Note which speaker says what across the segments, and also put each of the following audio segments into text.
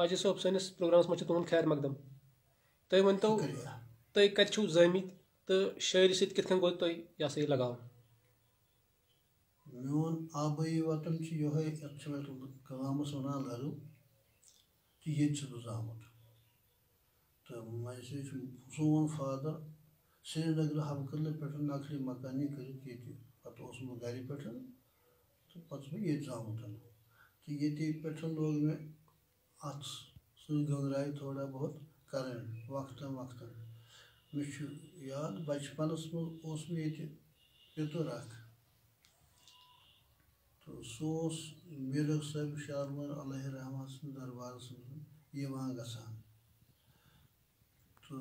Speaker 1: حاجی صٲب سٲنِس پروگرامس منٛز چھُ تُہُنٛد خیر مقدم تُہۍ ؤنۍتو تُہۍ کتہِ چھِو زٲمٕتۍ تہٕ شٲعری سۭتۍ کِتھ کٔنۍ گوٚو تۄہہِ یہِ ہسا یہِ لگاو
Speaker 2: میون آبٲیی وطن چھُ یِہوٚے یَتھ چھِ مےٚ گامَس وَنان لَرُو تہٕ ییٚتہِ چھُس بہٕ زامُت تہٕ ویسے چھُ سون فادر سرینگرٕ ہمکدلہٕ پٮ۪ٹھ نقلی مکانی کٔرِتھ ییٚتہِ پَتہٕ اوسُس بہٕ گَرِ پٮ۪ٹھ تہٕ پَتہٕ چھُس بہٕ ییٚتہِ زامُت تہٕ ییٚتے پٮ۪ٹھ لوگ مےٚ اَتھ سۭتۍ گٔنٛزراے تھوڑا بہت کَرٕنۍ وقتاً وقتاً مےٚ چھُ یاد بَچپَنَس منٛز اوس مےٚ ییٚتہِ پیٚتُر اَکھ تہٕ سُہ اوس میٖرک صٲب شالمٲر علیہ رحمٰن سٕنٛدِ دربارَس منٛز یِوان گژھان تہٕ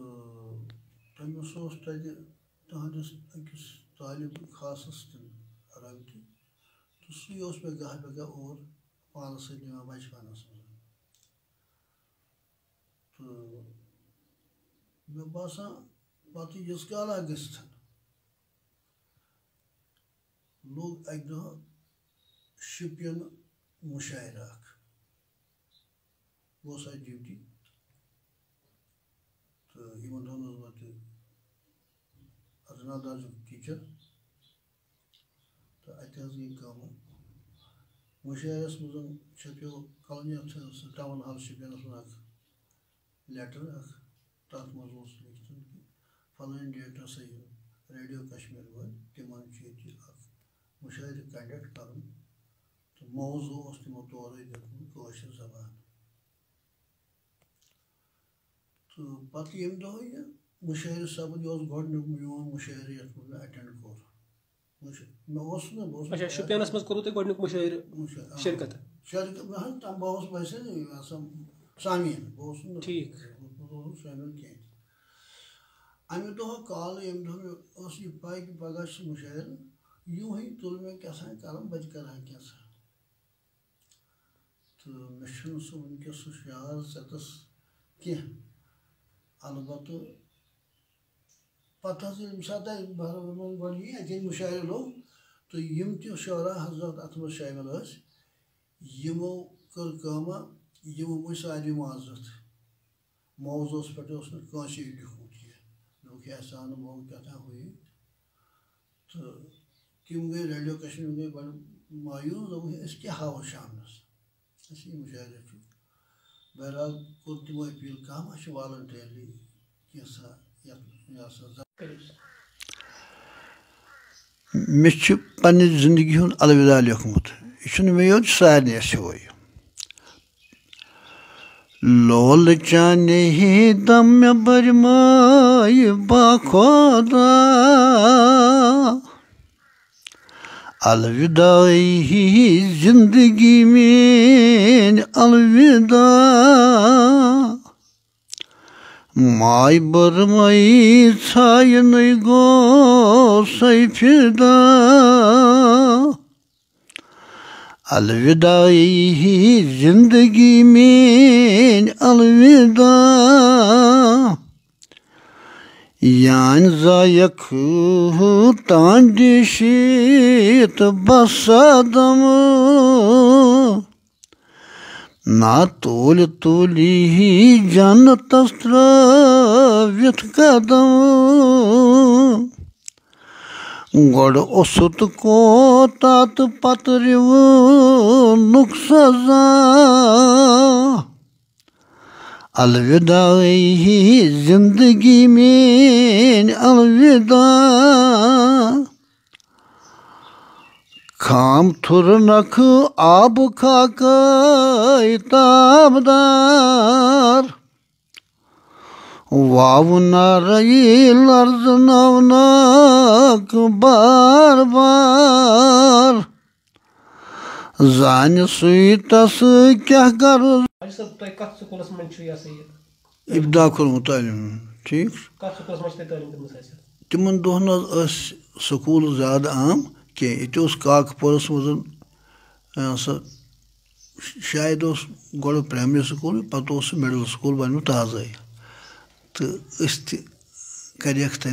Speaker 2: تٔمِس اوس تَتہِ تٕہٕنٛدِس أکِس طالب خاصَس تہِ رَبطہِ تہٕ سُے اوس مےٚ گاہ بہ گاہ اور پانَس سۭتۍ نِوان بَچپَنَس منٛز تہٕ مےٚ باسان پَتہٕ ییٖژ کالا گٔژھِتھ لوٚگ اَکہِ دۄہ شُپیَن مُشاعرٕ اَکھ بہٕ اوسُس اَتہِ ڈیوٹی تہٕ یِمَن دۄہَن اوسُس بہٕ تہِ اَرداہ درجُک ٹیٖچَر تہٕ اَتہِ حظ گٔے کٲمہ مُشاعرَس منٛز چھَپیو کَلنِیَتھ سُہ ٹاوُن ہال شُپیَنَس منٛز اَکھ لیٹَر اَکھ تَتھ منٛز اوس لیکھِتھ کہِ فلٲنۍ ڈیٹ ہسا یِن ریڈیو کشمیٖر وٲلۍ تِمَن چھُ ییٚتہِ اَکھ مُشاعرٕ کَنڈَکٹ کَرُن تہٕ موضوٗع اوس تِمو تورَے دیُتمُت کٲشِر زبان تہٕ پَتہٕ ییٚمہِ دۄہ یہِ مُشاعرٕ سَپُد یہِ اوس گۄڈٕنیُک میون مُشاعرٕ یَتھ منٛز مےٚ اٮ۪ٹٮ۪نٛڈ کوٚر مےٚ اوس نہٕ بہٕ اوسُس
Speaker 1: شُپینَس منٛز کوٚروٕ تۄہہِ گۄڈٕنیُک مُشاعرٕ شِرکت
Speaker 2: بہٕ اوسُس ویسے آسان سامیٖن بہٕ اوسُس نہٕ
Speaker 1: ٹھیٖک
Speaker 2: اوسُس شٲمِل کینٛہہ اَمہِ دۄہ کالہٕ ییٚمہِ دۄہ مےٚ ٲس یہِ پَے کہِ پگاہ چھُ مُشاعرٕ یوٗہٕے تُل مےٚ کیٛاہ قلم بہٕ تہِ کَرٕ ہا کینٛژھا تہٕ مےٚ چھُنہٕ سُہ وٕنۍکٮ۪س سُہ شعار ژٮ۪تَس کینٛہہ البتہٕ پَتہٕ حظ ییٚمہِ ساتہٕ اَسہِ گۄڈٕ یی اَتہِ ییٚلہِ مُشاعرٕ لوٚگ تہٕ یِم تہِ شعرا حضرات اَتھ منٛز شٲمِل ٲسۍ یِمو کٔر کٲمہ یِمو مٔنٛج ساروی معذرت موضوٗعَس پٮ۪ٹھ اوس نہٕ کٲنٛسے لیوٗکھمُت یہِ دوٚپُکھ ہے اَسہِ آو نہٕ موقعہٕ کیٛاہ تام ہُہ یہِ تہٕ تِم گٔے ریڈیو کشمیٖر گٔے بَڑٕ مایوٗس دوٚپُکھ أسۍ کیٛاہ ہاوو شامنَس اَسہِ یہِ مُشاعرٕ چھُ بہرحال کوٚر تِمو أپیٖل کانٛہہ ما چھُ والنٹیرلی کینٛژھا یَتھ یہِ ہسا مےٚ چھُ پنٛنہِ زندگی ہُنٛد الوِدا لیوٚکھمُت یہِ چھُنہٕ مےٚ یوت سارنٕے اَسہِ ہیوٚوُے لولہٕ چانے دم مےٚ بٔرمٲے با خۄدا الوِداعی زندگی میٛٲنۍ الوِدا ماے بٔرمٲے ژھاینَے گوٚسَے فِدا الوِداعی زندگی میٛٲنۍ الوِدا یانہِ زایَکھ تانڈِ شیٖت بَسادَم نا توٗلہِ توٗلی جنتَس ترٛٲوِتھ قدم گۄڈٕ اوسُت کوتاہ تہٕ پَتہٕ رِوُنُکھ سزا الوِداعی زندگی میٛٲنۍ الوِدا خام تھُر نکھٕ آبہٕ خاکَے تابدار واوٕ نارَے لرزٕناونَکھ بار بار زانہِ سُے تَسہٕ کیٛاہ غرض اِبتدا کوٚرمُت تعلیٖم ٹھیٖک تِمَن دۄہَن حظ ٲسۍ سکوٗل زیادٕ عام کینٛہہ ییٚتہِ اوس کاکہٕ پوٗرَس منٛز سُہ شاید اوس گۄڈٕ پرٛایمری سکوٗل پَتہٕ اوس سُہ مِڈل سکوٗل بَنیومُت تازَے تہٕ أسۍ تہِ کَریکھ تَتہِ